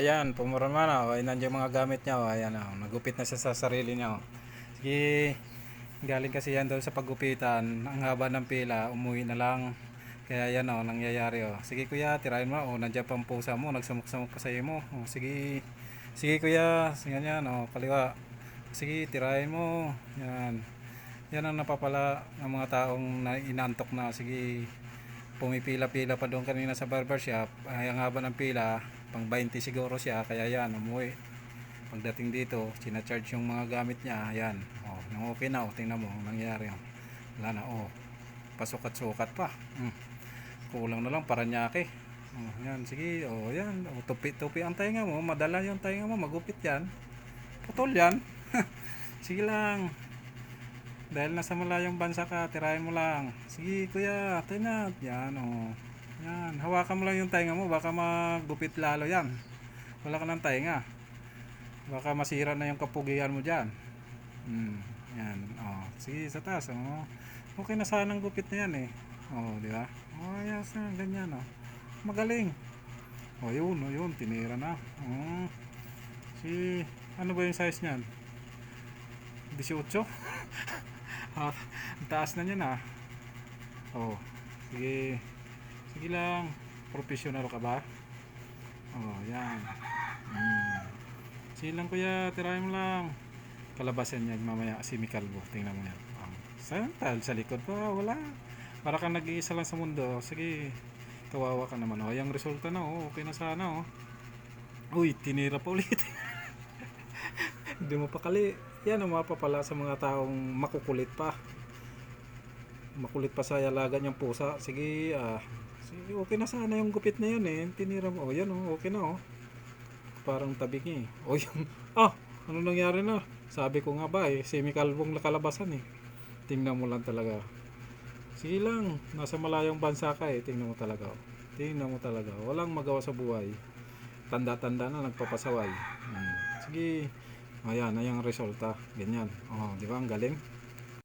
Ayan, pumurama na. O, nandiyan yung mga gamit niya. O, ayan, o, nagupit na siya sa sarili niya. O. Sige, galing kasi yan doon sa paggupitan. Ang haba ng pila, umuwi na lang. Kaya yan o, nangyayari o. Sige kuya, tirahin mo. O, nandiyan pang pusa mo. Nagsamok-samok pa sa iyo mo. O, sige, sige kuya. Ganyan o, kaliwa. Sige, tirahin mo. Yan. Yan ang napapala ng mga taong inaantok na. Sige, pumipila-pila pa doon kanina sa barbershop. Ay, ang haba ng pila, pang 20 siguro siya, kaya yan, umuwi. Pagdating dito, sinacharge yung mga gamit niya, ayan. Oh, nang okay na, oh, tingnan mo, ang nangyari. Oh. Wala na, oh. Pasukat-sukat pa. Kulang na lang, Paranaque. Oh, yan, sige, oh, yan. Oh, tupi-tupi ang tainga mo, madala yung tainga mo, magupit yan. Putol yan. Sige lang. Dahil nasa malayong bansa ka, tirahin mo lang. Sige kuya, tayo na. Yan o. Oh. Yan, hawakan mo lang yung tainga mo. Baka magupit lalo yan. Wala ka ng tainga. Baka masira na yung kapugian mo dyan. Yan. Oh. Sige, sa taas. Oh. Okay na sana ang gupit na yan eh. Oh, di ba? Oh, yes na. Ganyan oh. Magaling. Oh, yun. Oh, yun. Tinira na. Oh. Si, ano ba yung size niyan? 18? Ah, ang taas na niyan ah. Oh, sige. Sige lang. Professional ka ba? Oh, yan. Sige lang kuya, tirahin mo lang. Kalabasan yan mamaya si Mikalbo. Tingnan mo yan. Sa likod pa, wala. Para kang nag-iisa lang sa mundo. Sige. Kawawa ka naman. Oh, yung resulta na oh. Okay na sana oh. Uy, tinira pa ulit. Hindi mo pakali. Yan ang mapapala sa mga taong makukulit pa. Makulit pa sa alaga niyang pusa. Sige, sige, okay na sana yung gupit na yun eh. Tinira mo. Oh, yan oh, okay na oh. Parang tabing eh. Oh, yung, ano nangyari na? Sabi ko nga ba eh, semi-kalbong kalabasan eh. Tingnan mo lang talaga. Sige lang, nasa malayong bansa ka eh. Tingnan mo talaga. Tingnan mo talaga. Walang magawa sa buhay. Tanda-tanda na nagpapasaway. Sige. Ayan, ayang resulta. Ganyan. Oh, di ba? Ang galing.